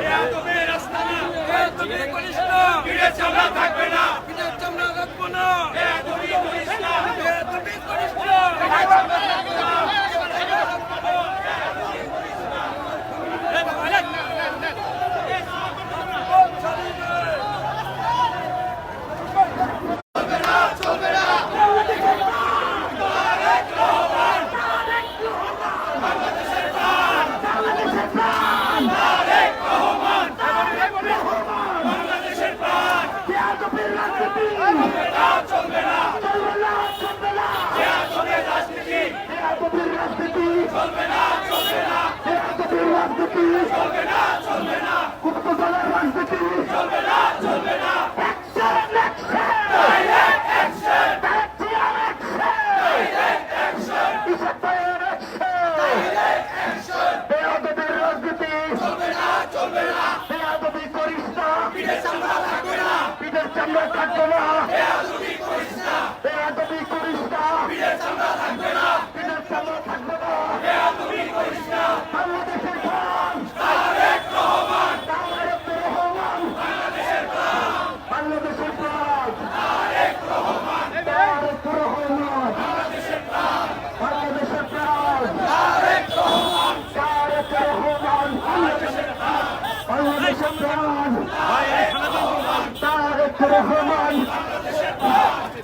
বেয়াদবির আস্তানা, বেয়াদবি করিস না, পিঠের চামড়া থাকবে না, পিঠের চামড়া রাখবো না, বেয়াদবি করিস না, বেয়াদবি করিস না, পিঠের চামড়া রাখবো না।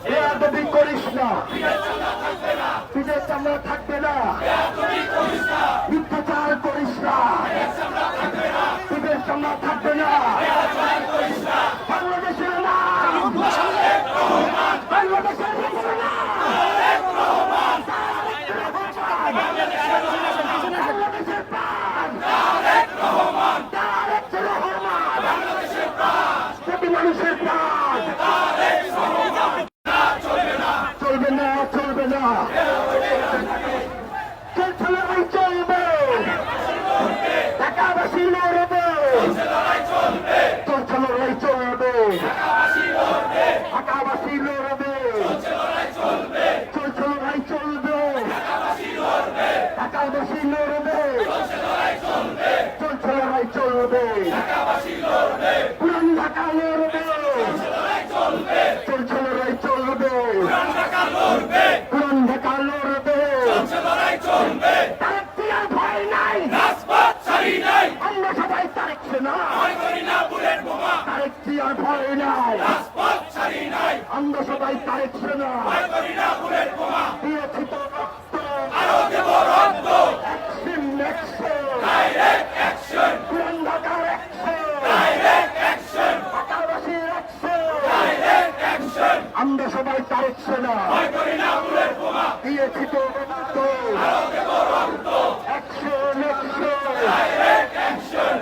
বেয়াদবি করিস না, পিঠের চামড়া থাকবে না, মিথ্যাচার করিস না, পিঠের চামড়া থাকবে না। বাংলাদেশের নাম, বাংলাদেশের মানুষের প্রাণ চলবে না, চলবে না, লড়াই চলবে, ঢাকাবাসী লড়বে, চলছে লড়াই চলবে, ঢাকাবাসী লড়বে, চলছে লড়াই চলবে, ঢাকাবাসী লড়বে, চলছে লড়াই চলবে, পুরান ঢাকা লড়বে, চলছে লড়াই চলবে, পুরান ঢাকা লড়বে, তারেক জিয়ার ভয় নাই, আমরা সবাই তারেক সেনা, তারেক জিয়ার ভয় নাই, আমরা সবাই তারেক সেনা, দিয়েছি তো রক্ত, অ্যাকশন, পুরান ঢাকার অ্যাকশন, ঢাকাবাসীর অ্যাকশন, আমরা সবাই তারেক সেনা, দিয়েছি তো রক্ত, অ্যাকশন,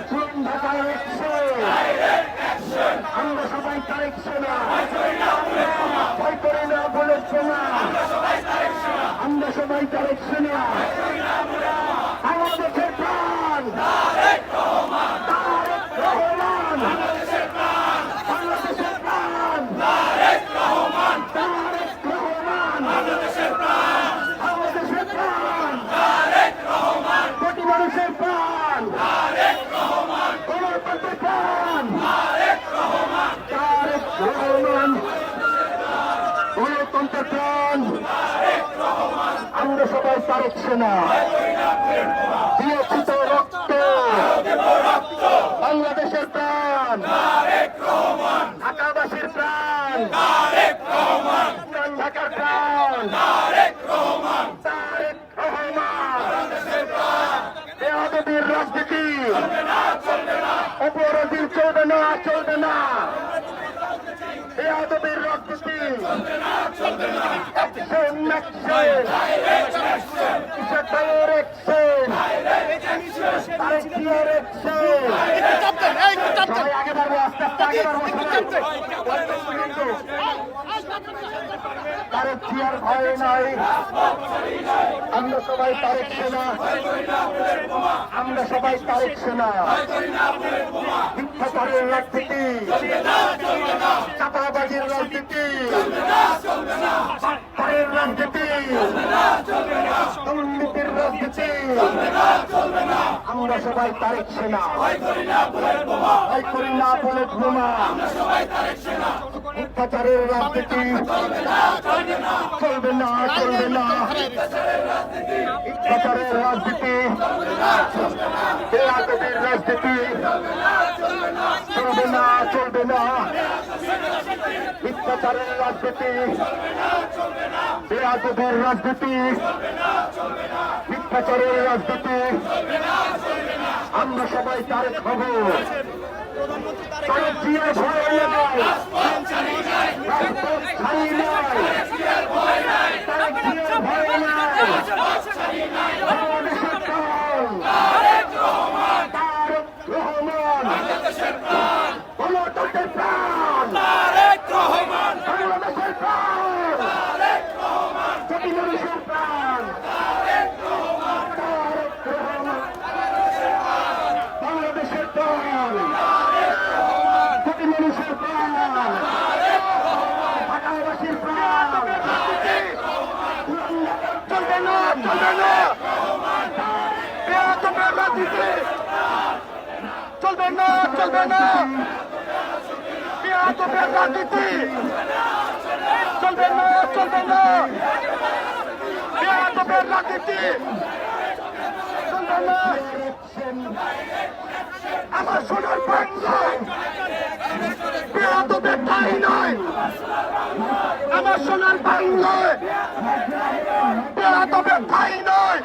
পুরান ঢাকার অ্যাকশন, আমরা সবাই তারেক সেনা, ভয় করে না বলেছে না, আমরা সবাই তারেক সেনা, বাংলাদেশের প্রাণ তারেক রহমান, বাংলাদেশের প্রাণ তারেক রহমান, বাংলাদেশের প্রাণ কোটি মানুষের প্রাণ, গণতন্ত্রের প্রাণ তারেক রহমান, গণতন্ত্রের প্রাণ, আমরা সবাই তারেক সেনা, দিয়েছি তো রক্ত, বাংলাদেশের প্রাণ, ঢাকাবাসীর প্রাণ, পুরান ঢাকার প্রাণ, তারেক রহমান, বেয়াদবির রাজনীতি, অপরাধী চলবে না, চলবে না, বেয়াদবির রাজনীতি, আগে বাড়বো, আস্তে আস্তে আগে বাড়বো, তারেক জিয়ার ভয় নাই, আমরা সবাই তারেক সেনা, আমরা সবাই তারেক সেনা, মিথ্যাচারের রাজনীতি, চাঁদাবাজির রাজনীতি, রাজনীতি দুর্নীতির রাজনীতি আমরা সবাই তারেক সেনা, ভয় করি না বুলেট বোমা, মিথ্যাচারের রাজনীতি চলবে না, চলবে না, মিথ্যাচারের রাজনীতি, বেয়াদবির রাজনীতি চলবে না, চলবে না, মিথ্যাচারের রাজনীতি, বেয়াদবির রাজনীতি, মিথ্যাচারের রাজনীতি, আমরা সবাই তারেক হব। তারেক জিয়ার ভয় নাই, রাজপথ ছাড়ি নাই, তারেক জিয়ার ভয় নাই, বাংলাদেশের প্রাণ, তারেক রহমান, গণতন্ত্রের প্রাণ, বাংলাদেশের প্রাণ, প্রতি মানুষের প্রাণ, তারেক রহমান, বাংলাদেশের প্রাণ, প্রতি মানুষের প্রাণ, ঢাকাবাসীর প্রাণ, চলবে না, চলবে না, বেয়াদবের রাজনীতি চলবে না, চলবে না, বেয়াদবের রাজনীতি চলবে না, চলবে না, বেয়াদবের রাজনীতি চলবে না। আমার সোনার বাংলায় বেয়াদবের ঠাঁই নয়, আমার সোনার বাংলায় বেয়াদবের ঠাঁই নয়,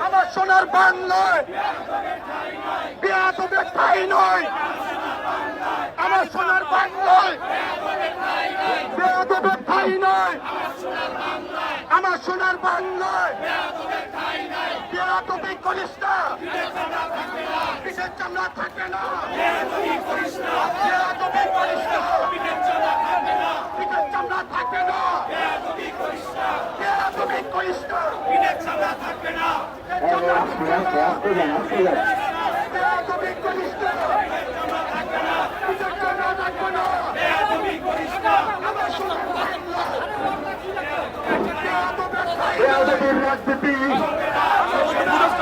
আমার সোনার বাংলায় বেয়াদবের ঠাঁই নয়, আমার সোনার বাংলায় বেয়াদবের ঠাঁই নয়, আমার সোনার বাংলায় বেয়াদবি করিস না, পিঠের চামড়া থাকবে না, বেয়াদবি করিস না, পিঠের চামড়া থাকবে না, বেয়াদবি করিস না, বেয়াদবি করিস না, পিঠের চামড়া থাকবে না, বেয়াদবি করিস না, পিঠের চামড়া থাকবে না, বেয়াদবি করিস না, আমার সোনার বাংলা বেয়াদবির রাজনীতি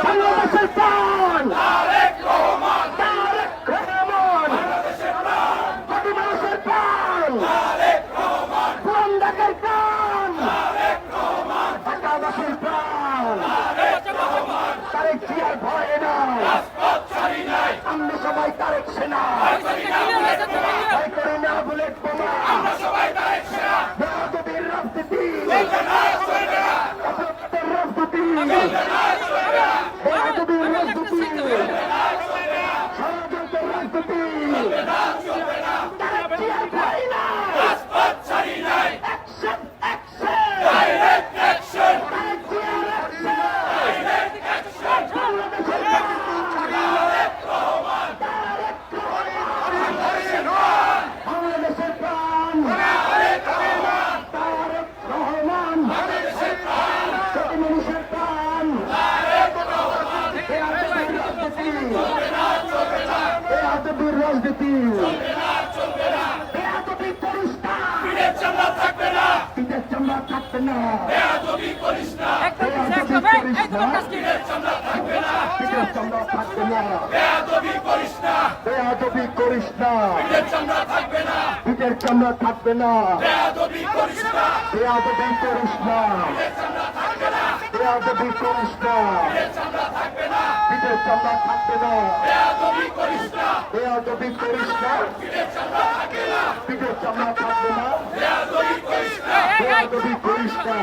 বাংলাদেশের প্রাণ, তারেক রহমান, প্রতি মানুষের প্রাণ, পুরান ঢাকার প্রাণ, ঢাকাবাসীর প্রাণ, তারেক জিয়ার ভয় নাই, আমরা সবাই তারেক সেনা, ভয় করি না বুলেট বোমা, বেয়াদবির রাজনীতি অসত্যের রাজনীতি, বেয়াদবির রাজনীতি, ষড়যন্ত্রের রাজনীতি, তারেক জিয়ার ভয় নাই, অ্যাকশন, অ্যাকশন, তারেক জিয়ার অ্যাকশন, বাংলাদেশের প্রাণ, বাংলাদেশের প্রাণ, তারেক রহমান, প্রতি মানুষের প্রাণ, বেয়াদবির রাজনীতি, বেয়াদবি করিস না, পিঠের চামড়া থাকবে না, পিঠের চামড়া থাকবে না, বেয়াদবি করিস না, পিঠের চামড়া থাকবে না, পিঠের চামড়া থাকবে না, বেয়াদবি করিস না, বেয়াদবি করিস না, পিঠের চামড়া থাকবে না, পিঠের চামড়া থাকবে না, বেয়াদবি করিস না, বেয়াদবি করিস না, বেয়াদবি করিস না, পিঠের চামড়া থাকবে না, বেয়াদবি করিস না, বেয়াদবি করিস না, পিঠের চামড়া থাকবে না, বেয়াদবি করিস না, বেয়াদবি করিস না,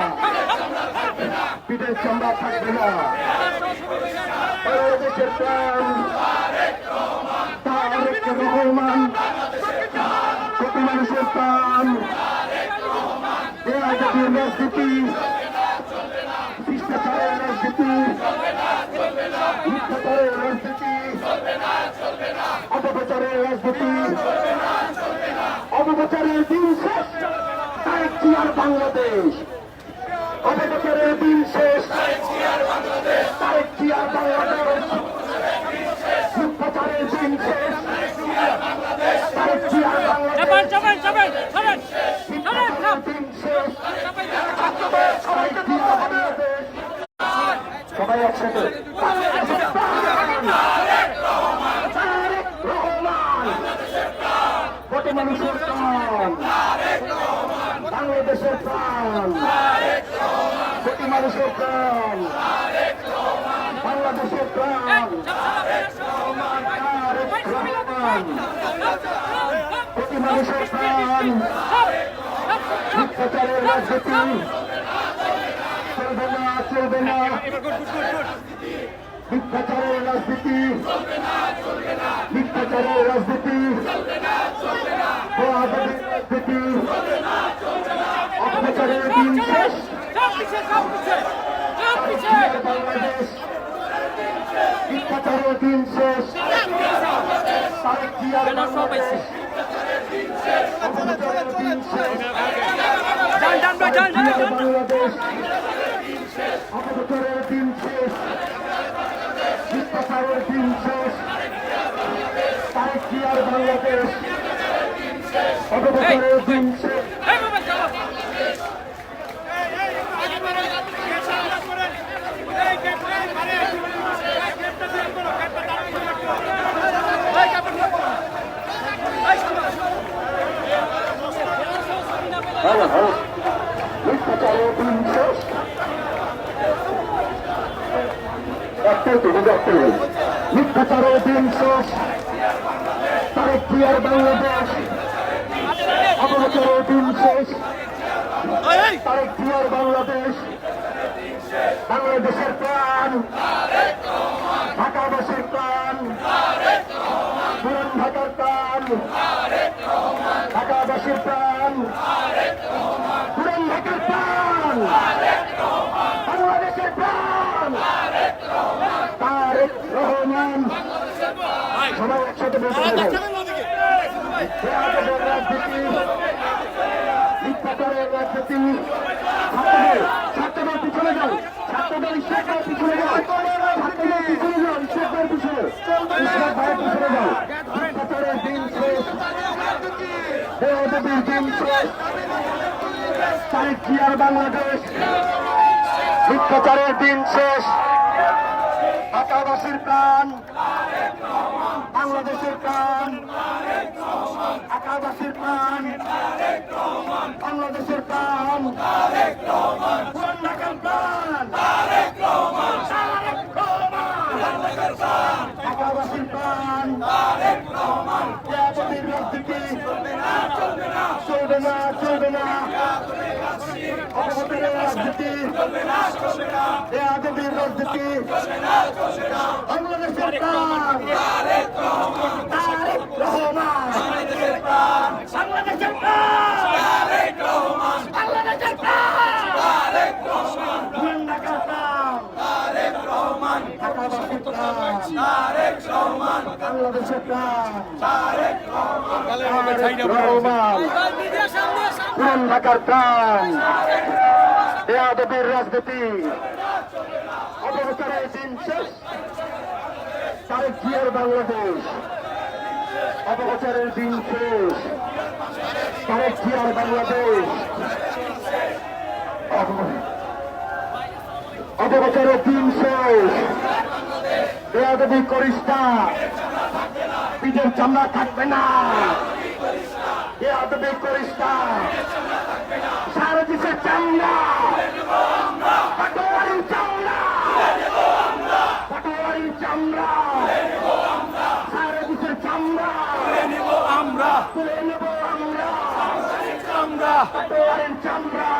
পিঠের চামড়া থাকবে না, বাংলাদেশের প্রাণ, তারেক রহমান, প্রতি মানুষের প্রাণ, বেয়াদবির রাজনীতি, শিষ্টাচারের রাজনীতি, মিথ্যাচারের রাজনীতি, অপপ্রচারের রাজনীতি, অপপ্রচারের দিন শেষ, তারেক জিয়ার বাংলাদেশ, অপপ্রচারের দিন শেষ, তারেক জিয়ার বাংলাদেশ, মিথ্যাচারের দিন শেষ, তারেক জিয়ার বাংলাদেশ, মিথ্যাচারের দিন শেষ, কোটি মানুষের প্রাণ, বাংলাদেশের প্রাণ, কোটি মানুষের প্রাণ, বাংলাদেশের প্রাণ, তারেক রহমান, কোটি মানুষের প্রাণ, মিথ্যাচারের রাজনীতি চলবে না, চলবে না, মিথ্যাচারের রাজনীতি, মিথ্যাচারের রাজনীতি, বেয়াদবির রাজনীতি, অত্যাচারের দিন শেষ, বাংলাদেশ, মিথ্যাচারের দিন শেষ, তারেক জিয়ার বাংলাদেশ, অত্যাচারের দিন শেষ, বাংলাদেশ, অত্যাচারের দিন শেষ, মিথ্যাচারের দিন শেষ, তারেক জিয়ার বাংলাদেশ, অত্যাচারের দিন শেষ। মিথ্যাচারের দিন শেষ, মিথ্যাচারের দিন শেষ, তারেক জিয়ার বাংলাদেশ, অপপ্রচারের দিন শেষ, তারেক জিয়ার বাংলাদেশ, বাংলাদেশের প্রাণ, ঢাকাবাসীর প্রাণ, পুরান ঢাকার প্রাণ, ঢাকাবাসীর প্রাণ, পুরান ঢাকার প্রাণ, বাংলাদেশের প্রাণ, তারেক রহমান। সবাই একসাথে বলতে হবে, বেয়াদবের রাজনীতি, মিথ্যাচারের রাজনীতি, ছাত্রদের পিছনে যাও, ছাত্রদের ইশরাকের পিছনে যাও, ছাত্রদের পিছনে যাও, ইশরাকের পিছনে, ইশরাক ভাইয়ের পিছনে যাও। মিথ্যাচারের দিন শেষ, বেয়াদবির দিন শেষ, তারেক জিয়ার বাংলাদেশ, মিথ্যাচারের দিন শেষ, ঢাকাবাসীর প্রাণ, বাংলাদেশের প্রাণ, ঢাকাবাসীর প্রাণ, বাংলাদেশের প্রাণ, পুরান ঢাকার প্রাণ, ঢাকাবাসীর প্রাণ, বেয়াদবির রাজনীতি চলবে না, চলবে না, অপপ্রচারের রাজনীতি, বেয়াদবির রাজনীতি, বাংলাদেশের প্রাণ, তারেক রহমান, বাংলাদেশের প্রাণ, বাংলাদেশের প্রাণ, পুরান ঢাকার প্রাণ, ঢাকাবাসীর প্রাণ, বাংলাদেশের প্রাণ, তারেক রহমান, পুরান ঢাকার প্রাণ, বেয়াদবির রাজনীতি, অপপ্রচারের দিন শেষ, তারেক জিয়ার বাংলাদেশ, অপপ্রচারের দিন শেষ, তারেক জিয়ার বাংলাদেশ, অপপ্রচারের দিন শেষ, বেয়াদবি করিস না, পিঠের চামড়া থাকবে না, বেয়াদবি করিস না, সারা দেশের চামড়া, পাটোয়ারির চামড়া, পাটোয়ারির চামড়া, সারা দেশের চামড়া, তুলে নেব আমরা, পাটোয়ারির চামড়া,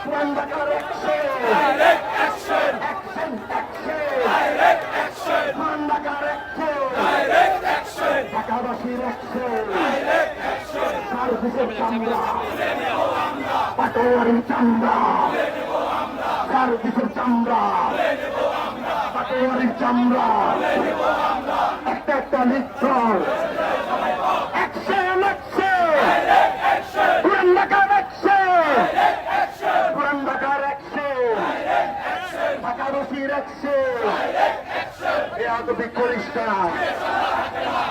পুরান ঢাকার অ্যাকশন, পুরান ঢাকার অ্যাকশন, ঢাকাবাসীর অ্যাকশন, সারা দেশের চামড়া, পাটোয়ারির চামড়া, সারা দেশের চামড়া, পাটোয়ারির চামড়া, একটা একটা লিখর, অ্যাকশন, পুরান ঢাকার অ্যাকশন, পুরান ঢাকার অ্যাকশন, ঢাকাবাসীর অ্যাকশন, বেয়াদবি করিস না,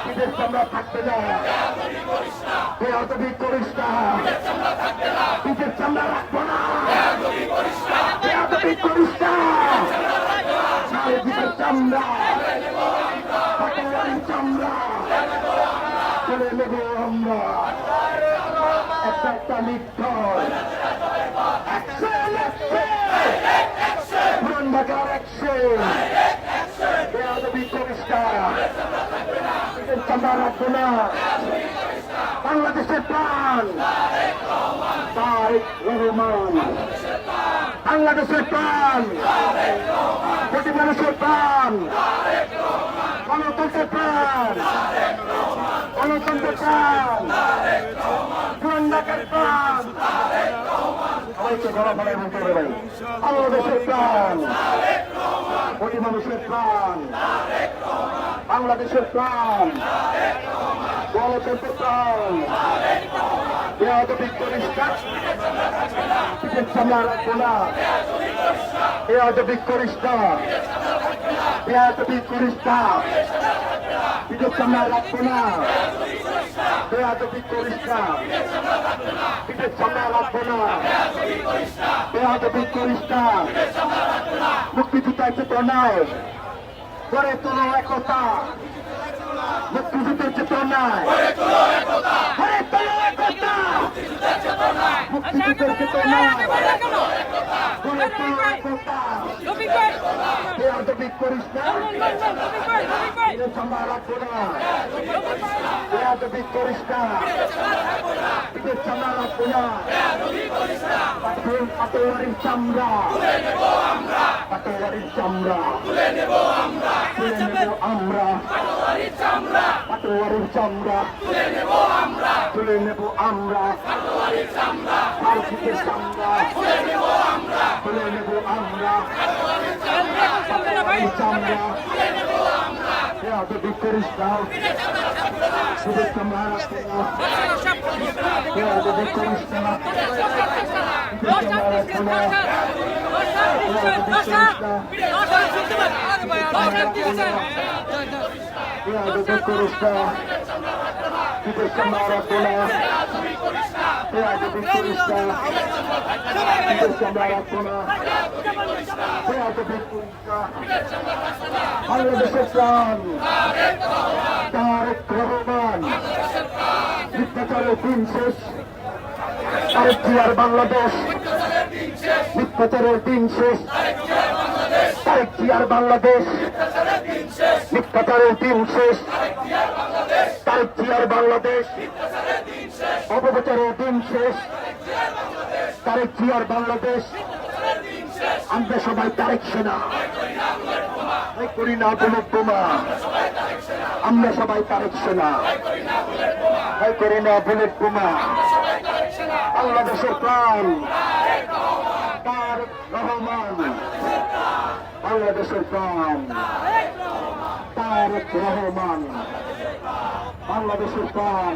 বিদেশ চামড়া থাকবে না, বেয়াদবি করিস না, বিদেশ চামড়া রাখবো না, বেয়াদবি করিস না, চামড়া, পাটোয়ারির চামড়া, তুলে নেব আমরা একটা একটা লিখল পুরান ঢাকার বেয়াদবি করিস না চাঁদা রাখবো না বাংলাদেশের প্রাণ তারেক রহমান বাংলাদেশের প্রাণ কোটি মানুষের প্রাণ গণতন্ত্রের প্রাণ গণতন্ত্রের প্রাণ পুরান ঢাকার প্রাণ সবাইকে গলা ফেলায় বলতে হবে ভাই বাংলাদেশের প্রাণ কোটি মানুষের প্রাণ বাংলাদেশের প্রাণ গণতন্ত্রের প্রাণ বেয়াদবি করিস না পিঠের চামড়া রাখবো না বেয়াদবি করিস না বেয়াদবি করিস না পিঠের চামড়া রাখবো না বেয়াদবি করিস না পিঠের চামড়া রাখবো না বেয়াদবি করিস না মুক্তিযুদ্ধের চেতনায় গড়ে তোলো একতা মুক্তিযুদ্ধের চেতনায় গড়ে তোলো একতা মুক্তিযুদ্ধের চেতনায় গড়ে তোলো একতা বেয়াদবি করিস না চামড়া রাখবো না বেয়াদবি করিস না পিঠের চামড়া রাখবো না পাটোয়ারির চামড়া পাটোয়ারির চামড়া তুলে নেব আমরা পাটোয়ারির চামড়া তুলে নেব আমরা পার্কিটের চামড়া তুলে নেব আমরা পাটোয়ারির চামড়া বেয়াদবি করিস না পিঠের চামড়া রাখবো না বেয়াদবি করিস না পিঠের চামড়া রাখবো না বেয়াদবি করিস না পিঠের চামড়া রাখবো না বেয়াদবি করিস না পিঠের চামড়া রাখবো না বেয়াদবি করিস না বাংলাদেশের প্রাণ তারেক রহমান মিথ্যাচারের দিন শেষ তারেক জিয়ার বাংলাদেশ মিথ্যাচারের দিন শেষ তারেক জিয়ার বাংলাদেশ মিথ্যাচারের দিন শেষ তারেক জিয়ার বাংলাদেশ অপপ্রচারের দিন শেষ তারেক জিয়ার বাংলাদেশ আমরা সবাই তারেক সেনা করি না বুলেট বোমা আমরা সবাই তারেক সেনা করি না বুলেট বোমা বাংলাদেশের প্রাণ তারেক রহমান বাংলাদেশের প্রাণ তারেক রহমান বাংলাদেশের প্রাণ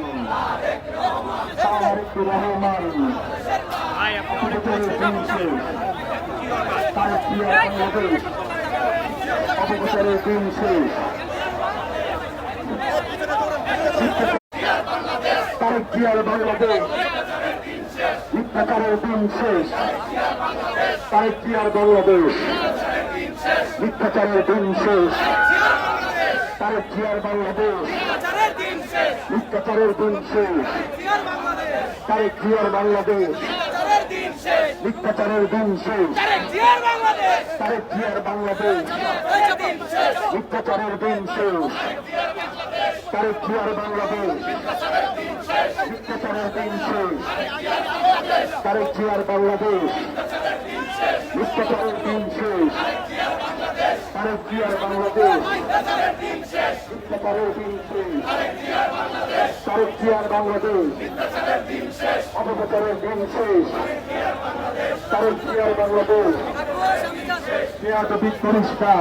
তারেক রহমান অপপ্রচারের দিন শেষ তারেক জিয়ার বাংলাদেশ অপপ্রচারের দিন শেষ তারেক জিয়ার বাংলাদেশ মিথ্যাচারের দিন শেষ তারেক জিয়ার বাংলাদেশ মিথ্যাচারের দিন শেষ তারেক জিয়ার বাংলাদেশ মিথ্যাচারের দিন শেষ তারেক জিয়ার বাংলাদেশ মিথ্যাচারের দিন শেষ তারেক জিয়ার বাংলাদেশ মিথ্যাচারের দিন শেষ তারেক জিয়ার বাংলাদেশ মিথ্যাচারের দিন শেষ তারেক জিয়ার বাংলাদেশ মিথ্যাচারের দিন শেষ তারেক জিয়ার বাংলাদেশ মিথ্যাচারের দিন শেষ তারেক জিয়ার বাংলাদেশ অপপ্রচারের দিন শেষ তারেক জিয়ার বাংলাদেশ বেয়াদবি করিস না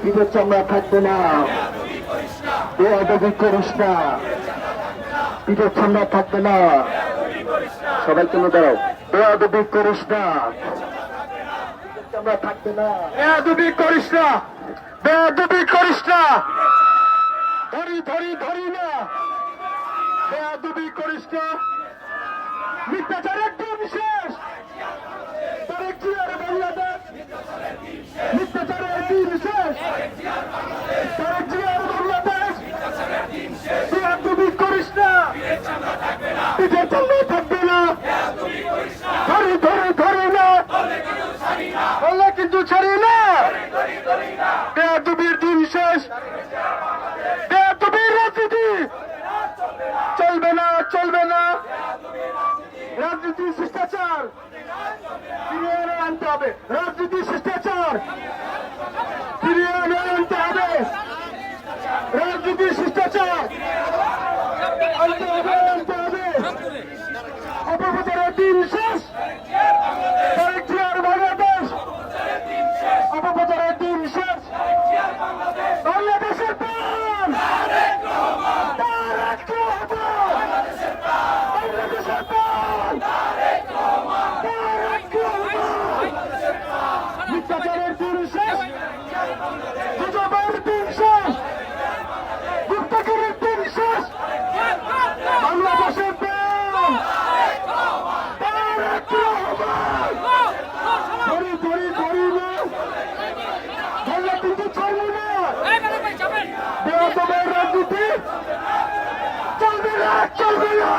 পিঠের চামড়া থাকবে না বেয়াদবি করিস না পিঠের চামড়া থাকবে না সবাই তুমি দাঁড়াও বেয়াদবি করিস না পিঠের চামড়া থাকবে না বেয়াদবি করিস না বেয়াদবি করিস না ধরি না বেয়াদবি করিস না মিথ্যাচারের দিন শেষ তারেক জিয়ার বাংলাদেশ মিথ্যাচারের দিন শেষ তারেক জিয়ার বাংলাদেশ হবে। রাজনীতি শিষ্টাচার ফিরিয়ে আনতে হবে। রাজনীতি শিষ্টাচার আনতে হবে। অপপ্রচারের দিন শেষ। বাংলাদেশ অপপ্রচারের দিন শেষ। বাংলাদেশের প্রাণ তারেক রহমান। বাংলাদেশের প্রাণ তারেক রহমান। মিথ্যাচারের দিন শেষ। গুজবের দিন শেষ। গুপ্তচরের দিন শেষ। বাংলাদেশের প্রাণ তারেক রহমান। ধরি ধরি ধরি না ধরলে কিন্তু ছাড়বো না। বেয়াদবের রাজনীতি চলবে না, চলবে না।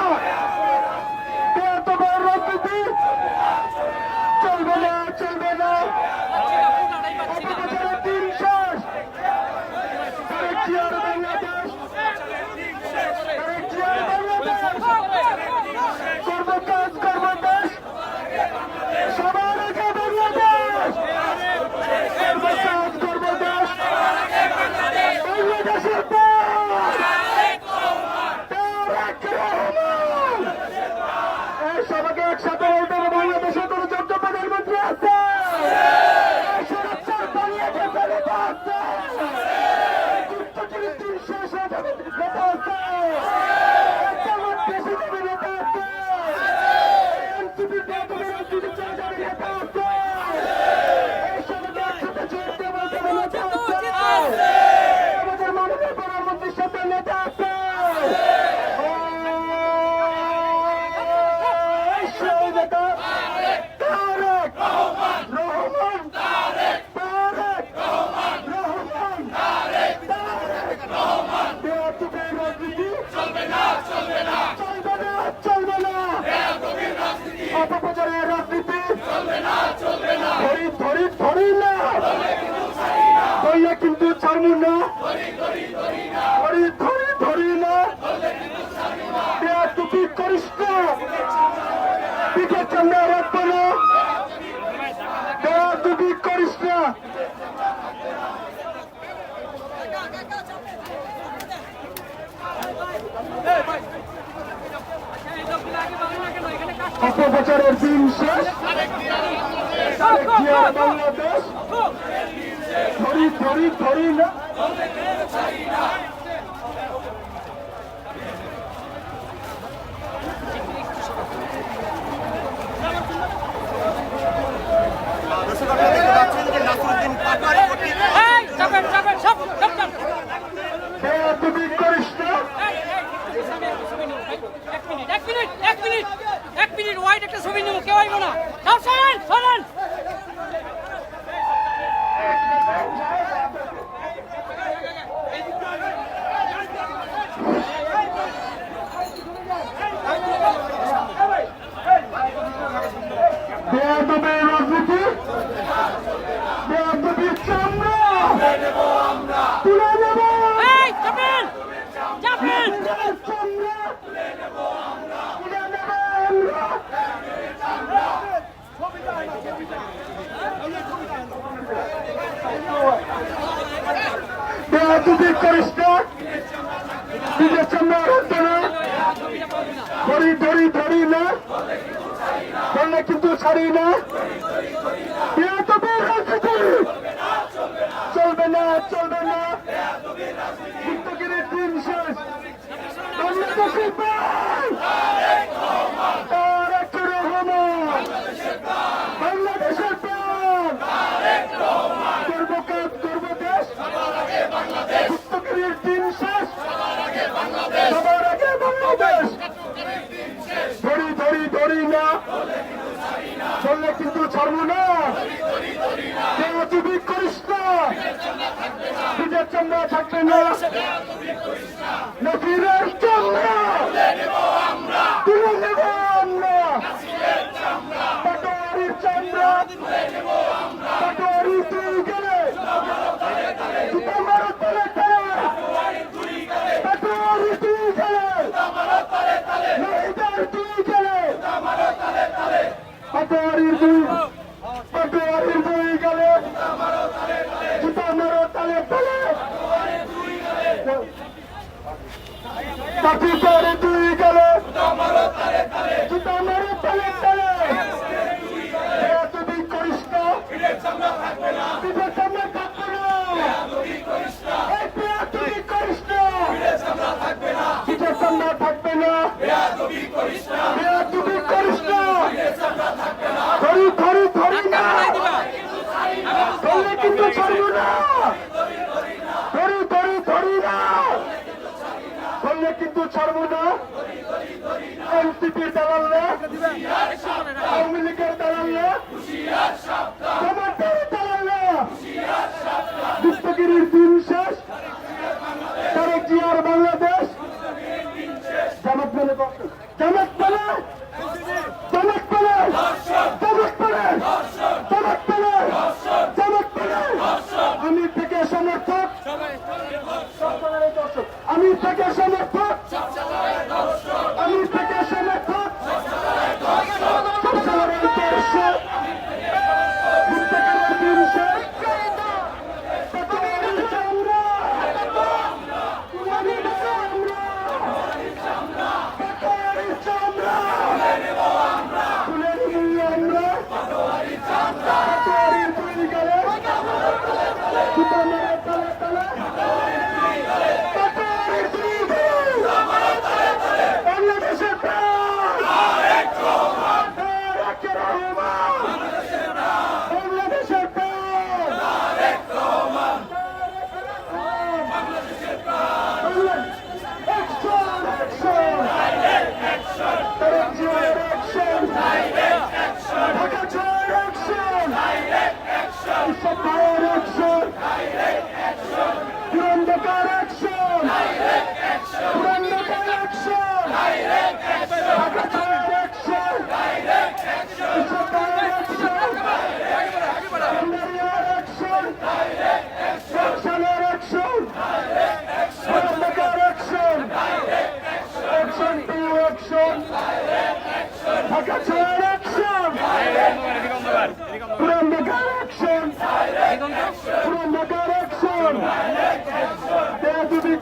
বেয়াদবের রাজনীতি চলবে না, চলবে না। অপপ্রচারের দিন শেষ। তারেক জিয়ার বাংলাদেশ, তারেক জিয়ার বাংলাদেশ। সর্বকাজ কর্মদেশ, সবার আগে বাংলাদেশ। সর্বকাজ কর্মদেশ, বাংলাদেশের প্রাণ তারেক রহমান। এই সবাইকে একসাথে বলতে হবে, বাংলাদেশের কোন যোগ্য প্রধানমন্ত্রী আছে? এই সুরক্ষার বাংলাদেশ নেতা আছে? গুপ্তচরের দিন শেষ হয়ে যাবে নেতা আছে? জামাত পেশাজীবী নেতা আছে? এনসিপির বেয়াদবি রাজনীতি চলে যাবে নেতা আছে? এই সবাইকে একসাথে জোর দিয়ে বলতে হবে নেতা আছে? আমাদের মাননীয় প্রধানমন্ত্রীর সাথে নেতা আছে? সেই নেতা তারেক রহমান। তারেক রহমান। বেয়াদবের রাজনীতি চলবে না, চলবে না, চলবে না, চলবে না। অপপ্রচারের রাজনীতি চলবে না, চলবে না। ধরি ধরি ধরি না ধরলে কিন্তু ছাড়বো না। ধরি ধরি ধরি না বেয়াদবি করিস না। পিঠের চামড়া রাখবো না। বেয়াদবি করিস না। অপপ্রচারের দিন শেষ। তারেক জিয়ার বাংলাদেশ, ধরি ধরি ধরি না। দর্শক আপনারা দেখতে পাচ্ছেন যে নাসিরউদ্দিন পাটোয়ারি কর্তৃক বেয়াদবি করিস না। এক মিনিট ওয়াইড একটা ছবি নেব, কেউ আইব না। সব সরেন সরেন। বেয়াদবের রাজনীতি, বেয়াদবির চামড়া তুলে নেব। এই চাপেন চাপেন। বেয়াদবের চামড়া তুলে নেব আমরা। বেয়াদবি করিস না। নিজের চামড়া রাখবে না। ধরি ধরি ধরি না বললে কিন্তু ছাড়ি না। বেয়াদবের রাজনীতি চলবে না, চলবে না। গুপ্তগিরির দিন শেষ। বাংলাদেশের প্রাণ তারেক রহমান। বাংলাদেশের প্রাণ সর্বকাজ কর্মদেশ, গুপ্তগিরির দিন শেষ। সবার আগে বাংলাদেশ। ধরি ধরি ধরি না চললে কিন্তু ছাড়বো না। বেয়াদবি করিস না। নিজের চামড়া থাকবে না। নাসিরের চামড়া তুলে নেব আমরা। পাটোয়ারির চামড়া পাটোয়ারি তুই গেলে তোমার তলে তলে। পাটোয়ারি তুই গেলে নাহিদার তুই গেলে। পাটোয়ারির দুই পাটোয়ারি কাঠি করে দুই গেলে জুতা মারো তালে তালে তুমি করিস না পিঠের সামনে থাকবে না তুমি করিস না পিঠের সামনে থাকবে না তুমি করিস না ধরি না ধরলে কিন্তু ছাড়বো না ধরি না ধরলে কিন্তু ছাড়বো না এনসিপির দালালরা আওয়ামী লীগের দালালরা জামাতের দালালরা বিশ্বগিরির দিন শেষ তারেক জিয়ার বাংলাদেশ জামাত বলে আমি থেকে সমর্থক আমি থেকে সমর্থক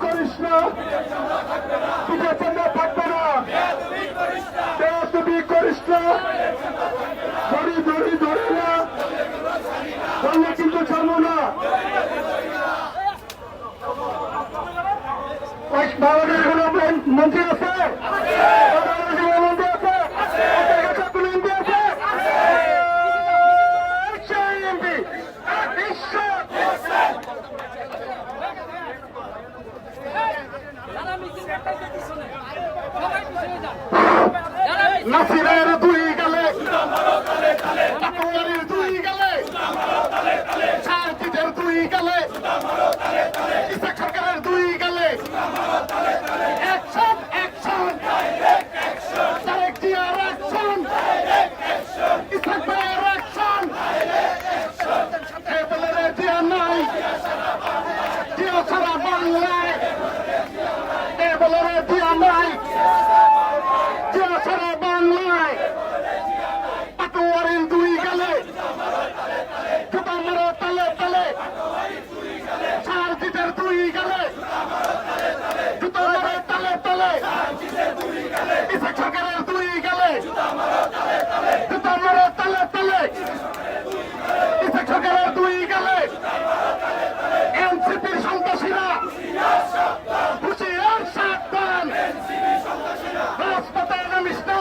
করিস না পিঠে চান্দা থাকবে না তুমি করিস না ধরি না ধরলে কিন্তু ছাড়বো না বাংলাদেশ মন্ত্রী আছে নাসিরের দুই গেলে পাটোয়ারির দুই গেলে সার্জিদের দুই গেলে ইসা সরকারের দুই গেলে অ্যাকশন তারেক জিয়ার অ্যাকশন ইসা ভাইয়ের অ্যাকশন বলে রে জিয়া নাই জিয়া সারা বাংলায় বলে রে জিয়া নাই সারা বাংলায় পাটোয়ারির দুই গেলে জুতা মারো তালে সার্জিদের দুই গেলে জুতা মারো তালে ইসা সরকারের দুই গেলে জুতা মারো তালে ইসা সরকারের দুই গেলে এনসিপির সন্ত্রাসীরা হুঁশিয়ার সাবধান রাজপথে নামিস না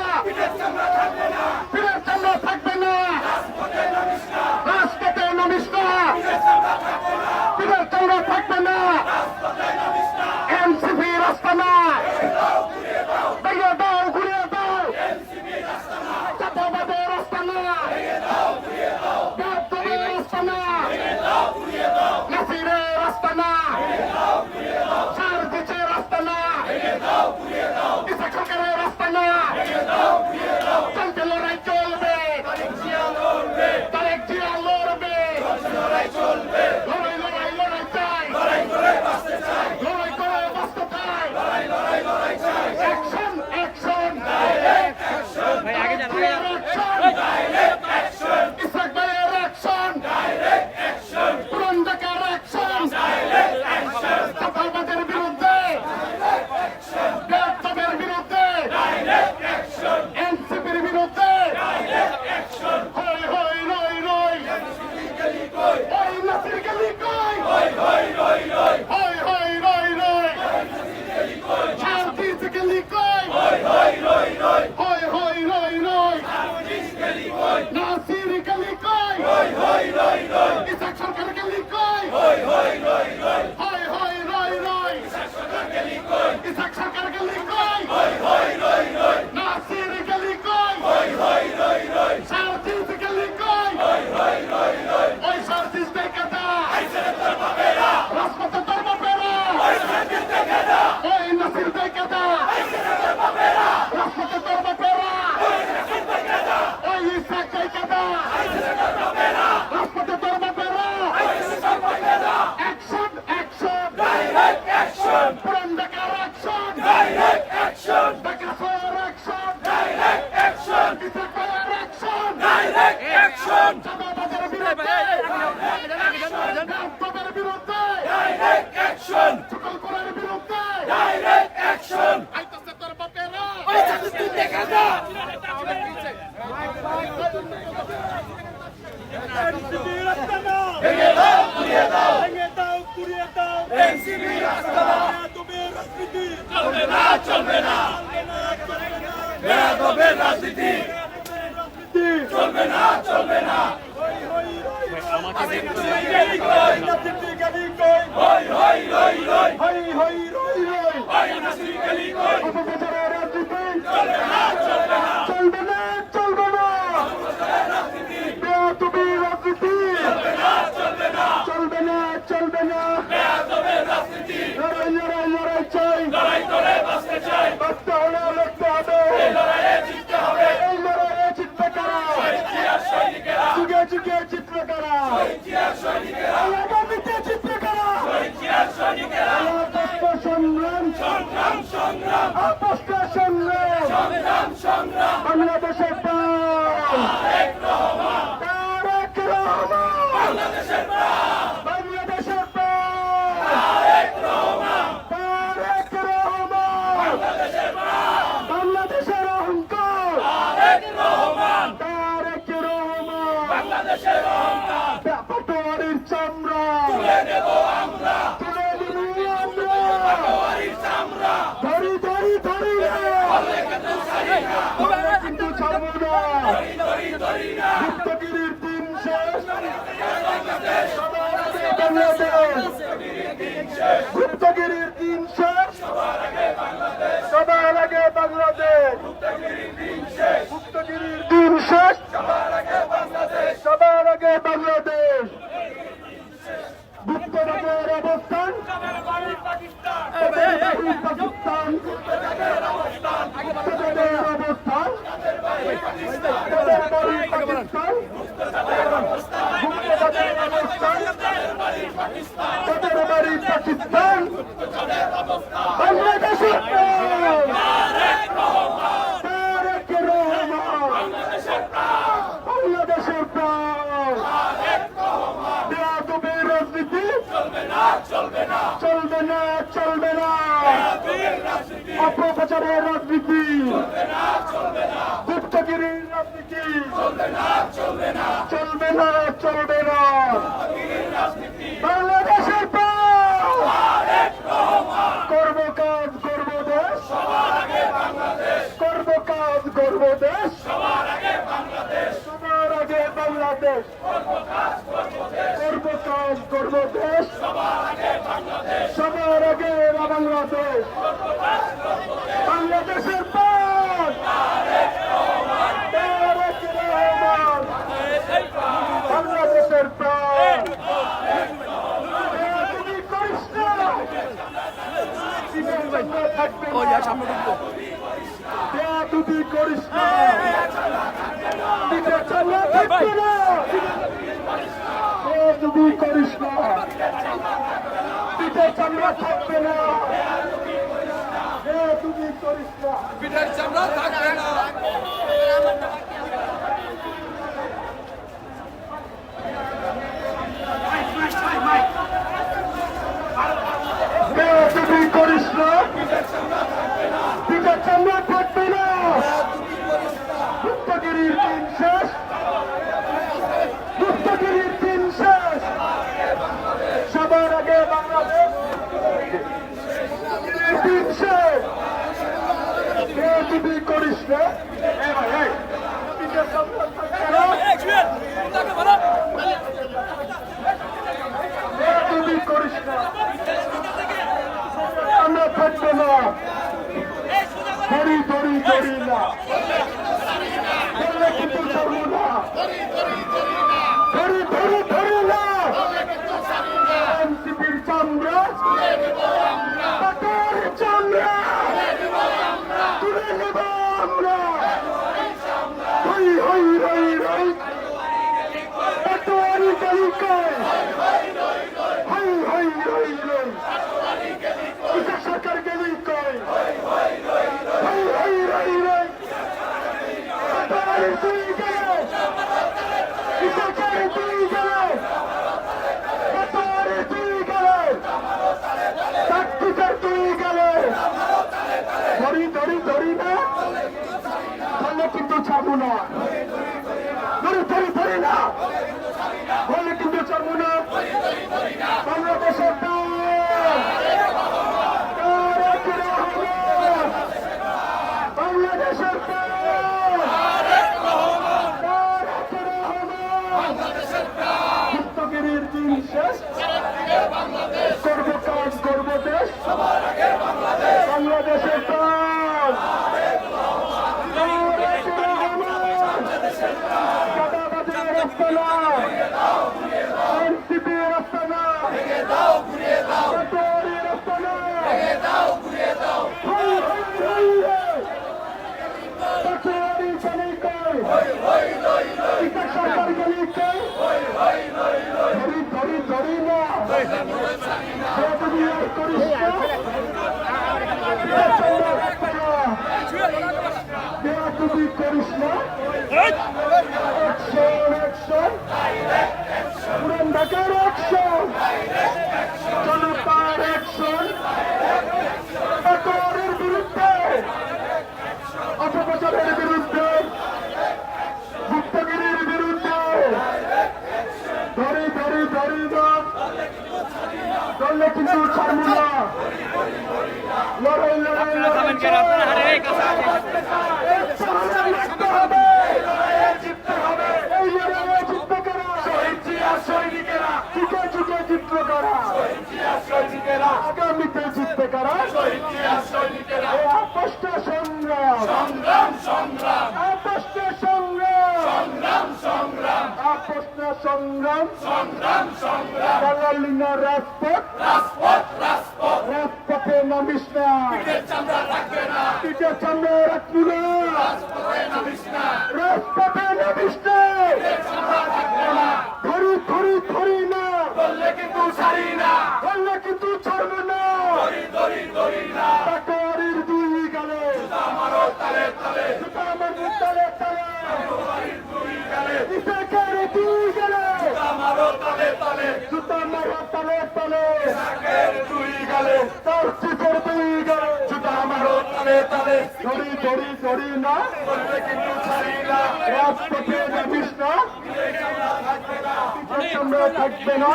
ডাইরেক্ট অ্যাকশন আইতাছে তোর বাপেরা ওই চাকরি তুই দেখা যা ভেঙে দাও পুড়িয়ে দাও এনসিপি রাস্তা দাও চলবে না চলবে না বেয়াদবের রাজনীতি চলবে না চলবে না হই হই রই রই হই নাসির গলি কই চলবে না চলবে না চলবে না চলবে না বেয়াদবি রাজনীতি চলবে না চলবে না চলবে না চলবে না বেয়াদবের রাজনীতি লড়াই লড়াই লড়াই চাই লড়াই করে বাঁচতে চাই বাঁচতে হলে লড়তে হবে এই লড়াইয়ে জিততে হবে এই লড়াইয়ে জিতবে কারা ইতিহাস সৈনিকেরা যুগে যুগে জিতবে কারা ইতিহাস সৈনিকেরা আগামীতে জিতবে কারা ইতিহাস সৈনিকেরা আপস্ত সংগ্রাম সংগ্রাম সংগ্রাম আপস্ত সংগ্রাম সংগ্রাম সংগ্রাম বাংলাদেশের প্রাণ তারেক রহমান বাংলাদেশের প্রাণ বাংলাদেশের প্রাণ তারেক রহমান তারেক রহমান বাংলাদেশের প্রাণ বাংলাদেশের অহংকার তারেক রহমান তারেক রহমান বাংলাদেশের অহংকার পাটোয়ারির চামড়া তুলে নেব আমরা তুলে দিবি আমরা পাটোয়ারির চামড়া ধরি ধরি ধরি রে বলে কিন্তু ছাড়ি না আমরা কিন্তু ছাড়বো না ধরি ধরি না গুপ্তগিরির দিন শেষ সবার আগে বাংলাদেশ গুপ্তগিরির দিন শেষ সবার আগে বাংলাদেশ গুপ্তগিরির দিন শেষ সবার আগে বাংলাদেশ গুপ্তরাজের অবস্থান পাকিস্তান তাদের বাড়ি পাকিস্তান তাদের অবস্থান তাদের বাড়ি পাকিস্তান গুপ্তরাজের অবস্থান তাদের বাড়ি পাকিস্তান বাংলাদেশের প্রাণ তারেক রহমান বাংলাদেশের প্রাণ বেয়াদবি রাজনীতি চলবে না চলবে না চলবে না চলবে না বীর রাজনীতি অপপ্রচারের রাজনীতি চলবে না চলবে না গুপ্তগিরির রাজনীতি চলবে না চলবে না চলবে না চলবে না বীর রাজনীতি বাংলাদেশের প্রাণ তারেক রহমান করব কাজ করব দেশ সবার আগে বাংলাদেশ করব কাজ করব দেশ সবার আগে বাংলাদেশ সবার আগে বাংলাদেশ করব কাজ করব দেশ সবার আগে বাংলাদেশ সবার আগে বাংলাদেশ বাংলাদেশের প্রাণ তারেক রহমান বাংলাদেশের প্রাণ তুমি করিস না থাকবে তুই করিস না পিঠে চামড়া থাকবে না তুই করিস না পিঠে চামড়া থাকবে না তুই করিস না পিঠের চামড়া থাকবে না তুই করিস না পিঠে চামড়া থাকবে না গুপ্তগিরির দিন শেষ গুপ্তগিরির দিন শেষ সবার আগে বাংলাদেশ দিন শেষ তুই করিস না, ধরি ধরি ধরি না, বললে কিন্তু ছাড়বো না। বাংলাদেশের বাংলাদেশের গুপ্তগিরির দিন শেষ, করবো কাজ করবো দেশ, বাংলাদেশের প্রাণ চাঁদাবাজের রাস্তা না, এনসিপির রাস্তা না, পাটোয়ারির রাস্তা না, হই হই হই রে, পাটোয়ারি গলি কই, টিকা সরকার গলি কই, ধরি ধরি ধরি না, তুমি আর করিস না, তুমি করিস না, অ্যাকশন অ্যাকশন, পুরান ঢাকার অ্যাকশন, জনতার অ্যাকশন, পাটোয়ারির বিরুদ্ধে, অপপ্রচারের বিরুদ্ধে, গুপ্তগিরির বিরুদ্ধে, ধরি ধরি ধরি না, ধরলে কিন্তু ছাড়বো না, লড়াই লড়াই লড়াই জিততে হবে, জিততে হবে, এই লড়াইয়ে জিততে কারা, সৈনিকেরা, যুগে যুগে জিততে কারা, আগামীতে জিততে কারা, এই আপসটা সংগ্রাম, আপসটা সংগ্রাম, আপসটা সংগ্রাম, বাঙালিনা রাজপথ, রাজপথে নামিস না, পিঠে চামড়া রাখবি না, রাজপথে নামিস না, ধরি ধরি ধরি না, বললে কিন্তু ছাড়ি না, বললে কিন্তু ছাড়বো না, পাটোয়ারির দুই গালে, জুতা মারো তালে তালে, জুতা মারো তালে তালে, ইসাকের দুই গালে, জুতা মারো তালে তালে, জুতা মারো তালে তালে, ইসাকের দুই গালে, তার চিপের দুই গালে, জুতা মারো তালে তালে, ধরি ধরি ধরি না, বললে কিন্তু ছাড়ি না, রাজপথে নামিস না, পিঠে চামড়া থাকবে না,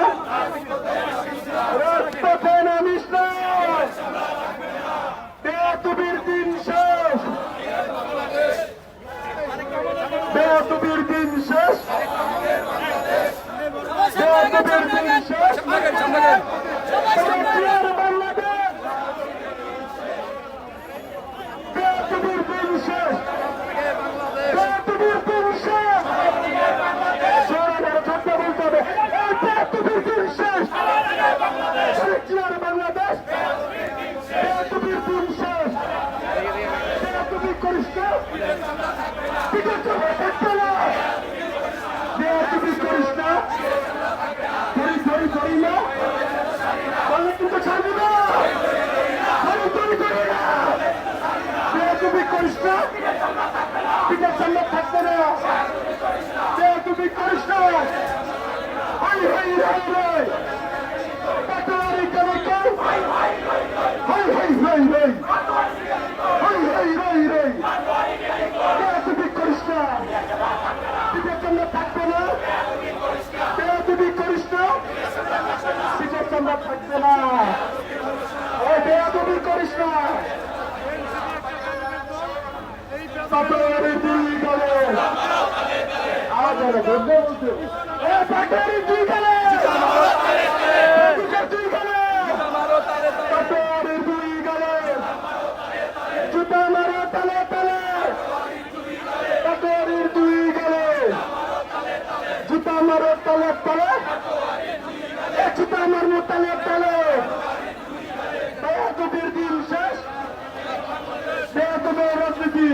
রাজপথে নামিস না, বেয়াদবির দিন শেষ, বেয়াদবির দিন শেষ, বেয়াদবির দিন শেষ, বাংলাদেশ, বেয়াদবির দিন শেষ, বেয়াদবির দিন শেষ, সরকার ছাত্র বলতে হবে, এই বেয়াদবির দিন শেষ, বাংলাদেশ, বেয়াদবির দিন শেষ, বেয়াদবি করিস না, পিঠে চামড়া থাকবে না, বেয়াদবি করিস না, ধরি ধরি ধরি না, বললে কিন্তু ছাড়বো না, ধরি ধরি ধরি না, বেয়াদবি করিস না, পিঠে চামড়া থাকবে না, বেয়াদবি করিস না, হই হই হই হই, পাটোয়ারি গলি কই, হই হই হই হই, হই হই হই হই, বেয়াদবি করিস না, পিঠে চামড়া থাকবে না, বেয়াদবি করিস না, পিঠে চামড়া থাকবে না, ওই বেয়াদবি করিস না, পাটোয়ারি দুই গেলে, আজ আর বলতে বলতে, এ পাটোয়ারি দুই গেলে, দুই গেলে, পাটোয়ারি দুই গেলে, জুতা মারো তালে তালে, পাটোয়ারির দুই গেলে, জুতা মারো তালে তালে, জুতা মারো তালে তালে, বেয়াদবির দিন শেষ, বেয়াদবের রাজনীতি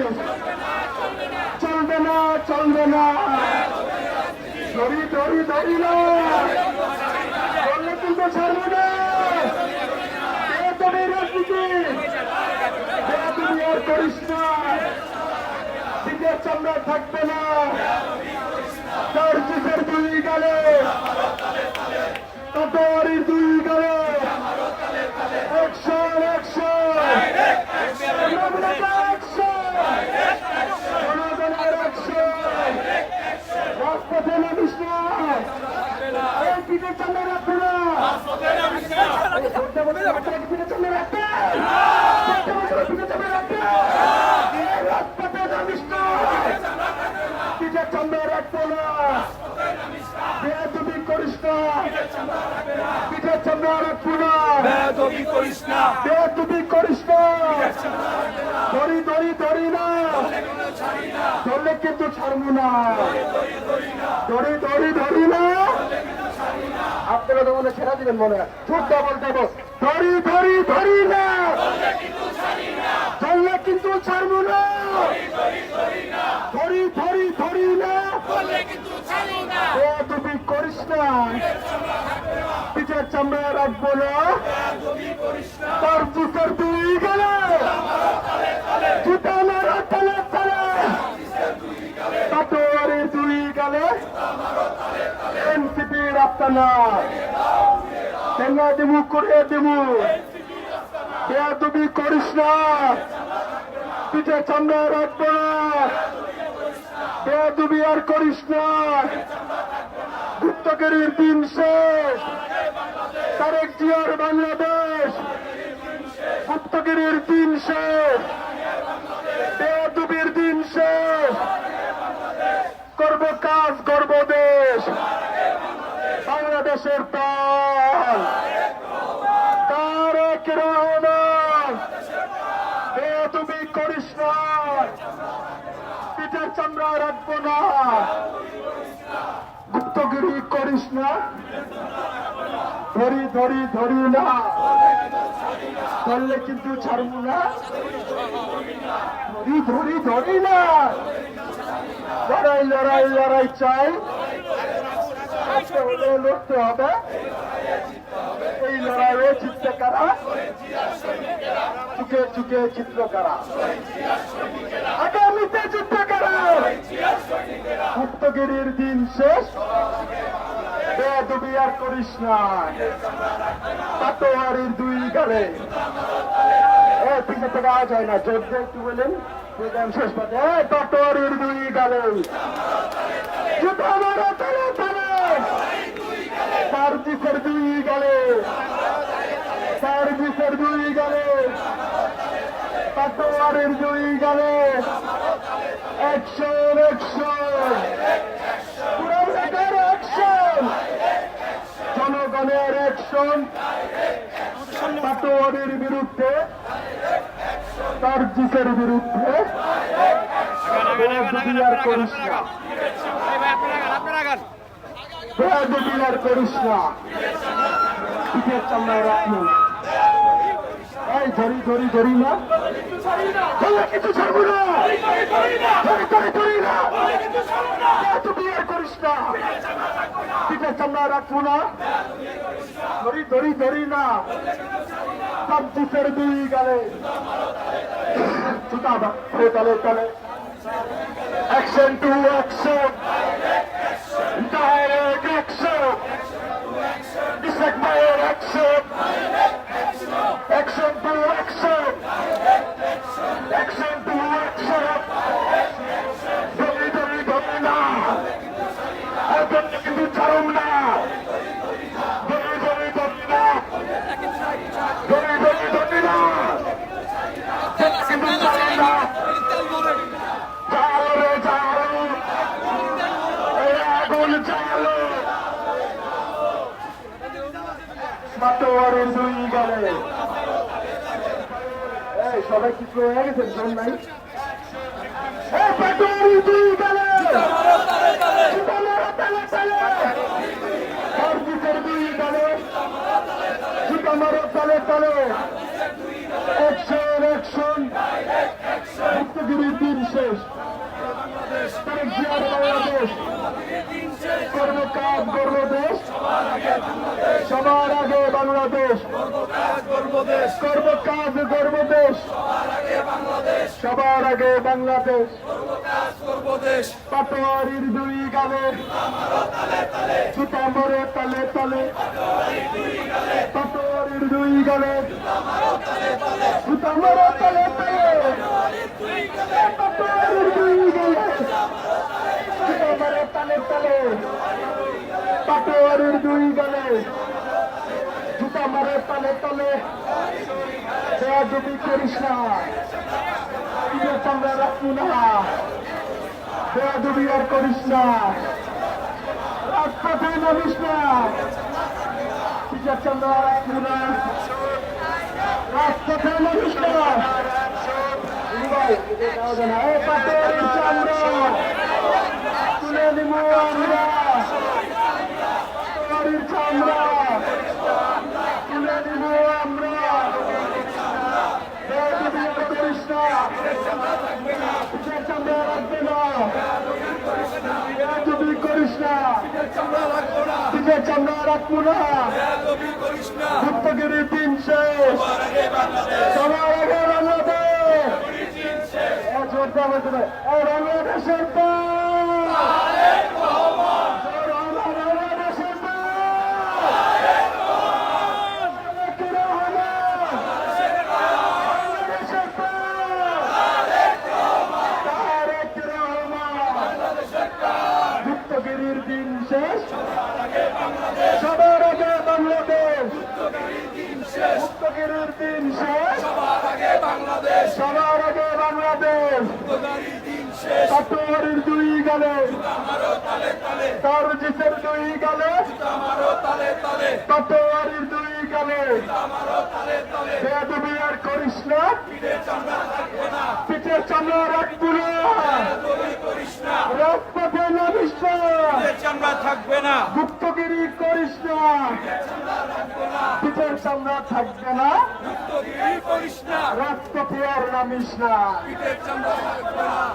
চলবে না, চলবে না, ধরি ধরি ধরি না, বললে কিন্তু ছাড়বো না, বেয়াদবের রাজনীতি, বেয়াদবি আর করিস না, পিঠে চামড়া থাকবে না, তার চিপের দুই গালে, পাটোয়ারির দুই গালে, অ্যাকশন অ্যাকশন, জনগণের অ্যাকশন, করিস না বেয়াদবি করিস না ধরি ধরি ধরি না ধরলে কিন্তু ছাড়বো না ধরি ধরি ধরি না আপনারা তো মনে ছেড়া দিবেন মনে হয় খুব ডবল দেবো ধরি ধরি ধরি না ধরলে কিন্তু ছাড়বো না ধরি ধরি ধরি না বেয়াদবি করিস না পিঠের চামড়া রাখবো না তার বুকের দুই গেলে জুতা মারা তালে তালে তাটোয়ারে দুই গেলে এনসিপি রাস্তানা টেঙ্গা দেবু করে দেবু বেয়াদবি করিস না পিঠে চামড়া রাখবো না বেয়াদবি আর করিস না গুপ্তগিরির দিন শেষ তারেক জিয়ার বাংলাদেশ গুপ্তগিরির দিন শেষ বেয়াদবির দিন শেষ করব কাজ করব দেশ বাংলাদেশের প্রাণ তারেক রহমান বেয়াদবি করিস না পিঠের চামড়া রাখবো না গুপ্তগিরি করিস না ধরি ধরি ধরি না ধরলে কিন্তু ছাড়বো না ধরি ধরি ধরি না লড়াই লড়াই লড়াই চাই লড়তে হবে এই লড়াইয়ে জিততে কারা চুকে চুকে চিত্র কারা আগামীতে যুদ্ধ কারা গুপ্তগিরির দিন শেষ বেয়াদবি আর করিস না পাটোয়ারির দুই গালে পিছনে থেকে আওয়াজ হয় না জোর দিয়ে একটু বলেন প্রোগ্রাম শেষ পাতে পাটোয়ারির দুই গালে জুতা মারা তালে তালে সার্জিসের দুই গালে সার্জিসের দুই গালে পাটোয়ারির দুই গালে অ্যাকশন অ্যাকশন পুরো অ্যাকশন জনগণের অ্যাকশন পাটোয়ারির বিরুদ্ধে সার্জিসের বিরুদ্ধে বেয়াদবি আর করিস না বেয়াদবি আর করিস না পিঠের চামড়া রাখুন এই ধরি ধরি ধরি না ধরলে কিছু ছাড়বো না ধরি ধরি ধরি না বেয়াদবি আর করিস না পিঠের চামড়া রাখবো না ধরি ধরি ধরি না সার্জিসের দুই গালে জুতা তালে তালে action to action direct action dissect মায়ের action action to action action to action ধরি ধরি ধরি না এখন কিন্তু ছাড়ুন না ধরি ধরি ধরি না ধরি ধরি ধরি না কিন্তু ছাড়ুন না জালো রে জালো আগুন জালো পাটোয়ারির দুই গালে এই সবাই কিছু হয়ে গেছে জন নাই পাটোয়ারির দুই গালে সার্জিসের দুই গালে জুতা মারো তালে তালে অ্যাকশন অ্যাকশন গুপ্তগিরির দিন শেষ তারেক জিয়ার বাংলাদেশ করবো কাজ করবো দেশ সবার আগে বাংলাদেশ করবো কাজ করবো দেশ সবার আগে বাংলাদেশ পাটোয়ারির দুই গালে জুতা মারো তালে তালে পাটোয়ারির দুই গালে জুতা মারো তালে তালে পাটোয়ারির দুই গালে জুতা মারো তালে তালে পাটোয়ারির দুই গালে জুতা মারো তালে তালে বেয়াদবি করিস না পিঠের চামড়া রাখবো না বেয়াদবি আর করিস না রাজপথে নামিস না পিঠের চামড়া রাখবো না রাজপথে নামিস না। ভাই, এটা দাও না। এই পাথরের চামড়া তুলে নিব আমরা। পাথরের চামড়া তুলে নিব আমরা। বেয়াদবি করিস না। পিঠের চামড়া রাখবে না। বেয়াদবি করিস না। পিঠের চামড়া রাখবো না। গুপ্তগিরি দিন শেষ। সবার আগে বাংলাদেশ। জোরদার বলতে হবে। এই বাংলাদেশের পর বাংলাদেশের গুপ্তগিরির দিন শেষ। সবার আগে বাংলাদেশ। গুপ্তগিরির দিন শেষ। সবার আগে বাংলাদেশ। পাটোয়ারির দুই গালে তারজিসের দুই গালে পাটোয়ারির দুই গালে বেয়াদবি আর করিস না। পিঠের চামড়া রাখবো না। রাজপথে নামিস না। চামড়া থাকবে না। গুপ্তগিরি করিস না। পিঠের চামড়া থাকবে না। রাজপথে আর নামিস না।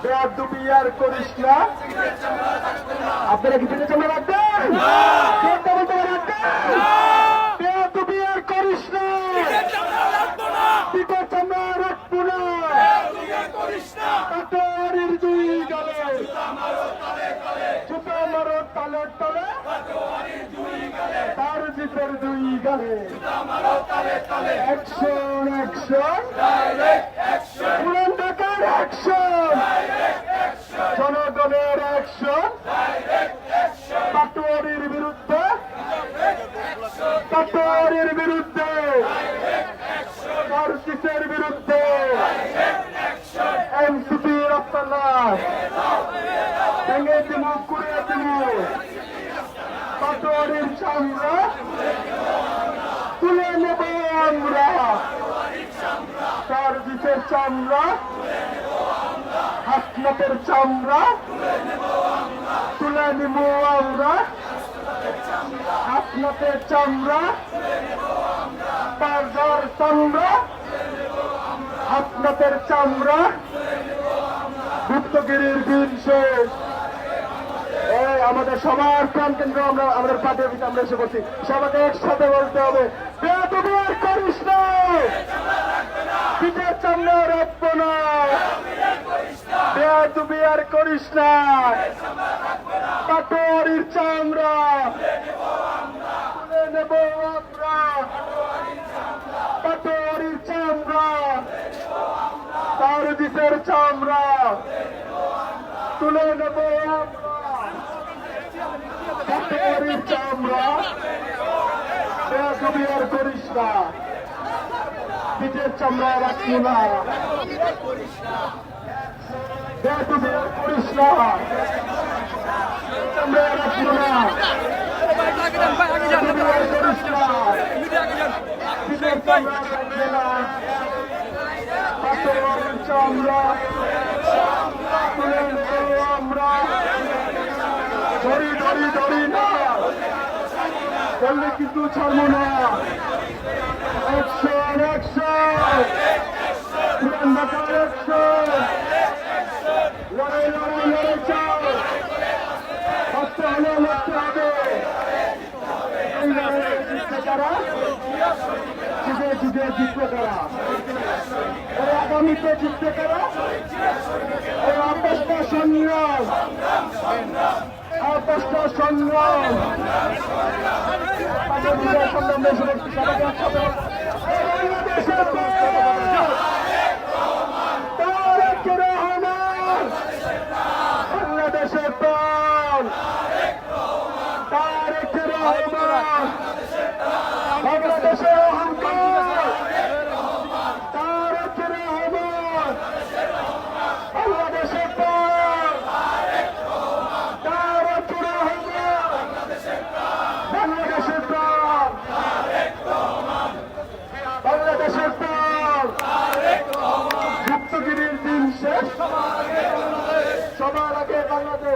বেয়াদবি আর করিস না। আপনারা কি পিঠের চামড়া রাখবেন? বেয়াদবি আর করিস না। পিঠের চামড়া রাখবো না। পাটোয়ারির দুই গালে জুতা মারো তালে তালে। তারজিসের দুই গালে অ্যাকশন অ্যাকশন। পুরান ঢাকার অ্যাকশন। জনগণের অ্যাকশন। পাটোয়ারির বিরুদ্ধে পাটোয়ারির বিরুদ্ধে তারজিসের বিরুদ্ধে এনসিপি রপ্তানা ভেঙে দিব কুড়িয়ে দিব। পাটোয়ারির চামড়া তুলে নেব আমরা। তারজিসের চামড়া হাসনাতের চামড়া তুলে নেব আমরা। হাসনাতের চামড়া তারজার চামড়া হাসনাতের চামড়া। গুপ্তগিরির দিন শেষ। আমাদের সবার প্রাণ কেন্দ্র আমরা আমাদের পার্টির ভিতরে আমরা এসে করছি। সবাইকে একসাথে বলতে হবে বেয়াদবি আর করিস না। পিঠের চামড়া রাখবো না। বেয়াদবি আর করিস না। পাটোয়ারির চামড়া তুলে নেব আমরা। পাটোয়ারির চামড়া তারজিসের চামড়া তুলে নেব আমরা। পাটোয়ারির চামড়া বেয়াদবি আর করিস না। পিঠের চামড়া রাখবো না। বেয়াদবি আর করিস না। চামড়া রাখবো না। বেয়াদবি আর করিস না। পিঠের চামড়া রাখবে না। পাটোয়ারির চামড়া তুলে নেব আমরা। ধরি ধরি ধরি না বললে কিন্তু ছাড়বো না। Action action. পুরান ঢাকার অ্যাকশন। লড়াই লড়াই লড়াই চাও। বাঁচতে হলে লড়তে হবে। এই লড়াই জিতবে কারা? যুগে যুগে জিতবে কারা? এই আগামীতে জিতবে কারা? এই আপসটা সংগ্রাম আপসটা সংগ্রাম। বাংলাদেশের প্রাণ তারেক রহমান। বাংলাদেশের অহংকার তারেক রহমান। বাংলাদেশের প্রাণ তারেক রহমান। বাংলাদেশের প্রাণ বাংলাদেশের প্রাণ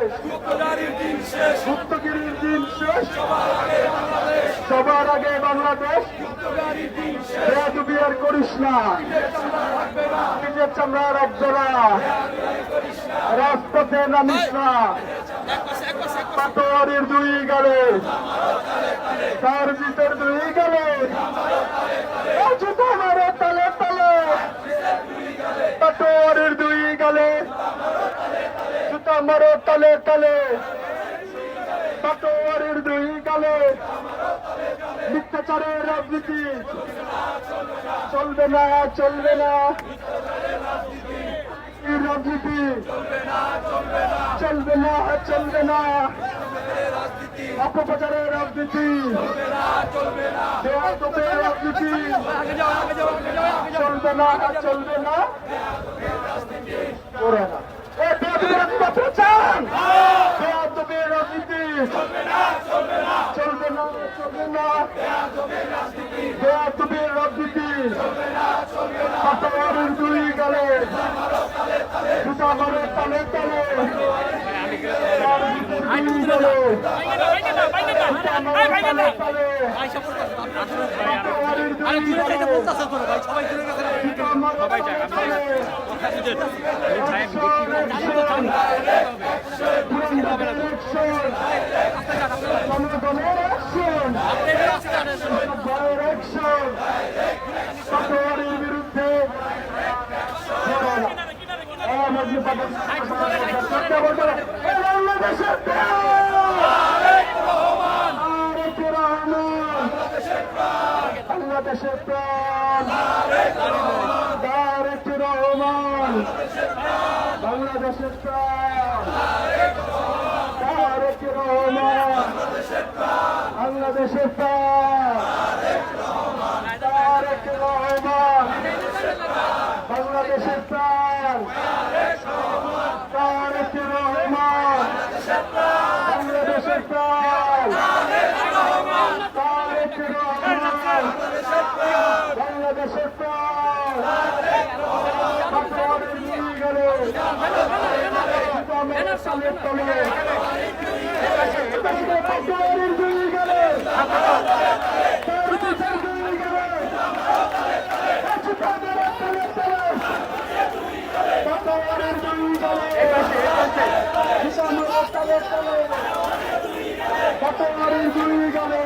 শেষ, মুক্তদারির দিন শেষ, মুক্তগিরির দিন শেষ, সবার আগে বাংলাদেশ, সবার আগে বাংলাদেশ। মুক্তদারির দিন শেষ, বেয়াদবি আর করিস না, থাকবে না, নিজের চামড়া রাখবে না, রাজপথে নামিস না। পাটোয়ারির দুই গালে, তার ভিতর দুই গালে, জুতো মারো তালে তালে। পাটোয়ারির দুই গালে, জুতো মারো তালে তালে। পাটোয়ারির দুই গালে, মিথ্যাচারের রাজনীতি চলবে না, চলবে না। এই রাজনীতি চলবে না, চলবে না। অপপ্রচারের রাজনীতি, বেয়াদবের রাজনীতি চলবে না, চলবে না। করে না। এ বেয়াদবের রাজনীতি আপনারা চান? বেয়াদবের রাজনীতি চলবে না, চলবে না। বেয়াদবের রাজনীতি পাটোয়ারির দুই গালে, জুতা মারে তালে তালে। তার ভিতর দুই গালে, জুতা মারে তালে তালে। পাটোয়ারির দুই গালে, জুতা মারে তালে তালে। পাটোয়ারির বিরুদ্ধে বাংলাদেশের বাংলাদেশের প্রাণ তারেক রহমান, বাংলাদেশের প্রাণ তারেক রহমান, বাংলাদেশের প্রাণ তারেক রহমান, বাংলাদেশের প্রাণ তারেক রহমান, বাংলাদেশের প্রাণ তারেক রহমান, বাংলাদেশের প্রাণ। পাটোয়ারির দুই গালে, সালের তলে। পাটোয়ারির দুই গালে, তার ভিতর দুই গালে, পাটোয়ারির দুই গালে, পাটোয়ারির দুই গালে।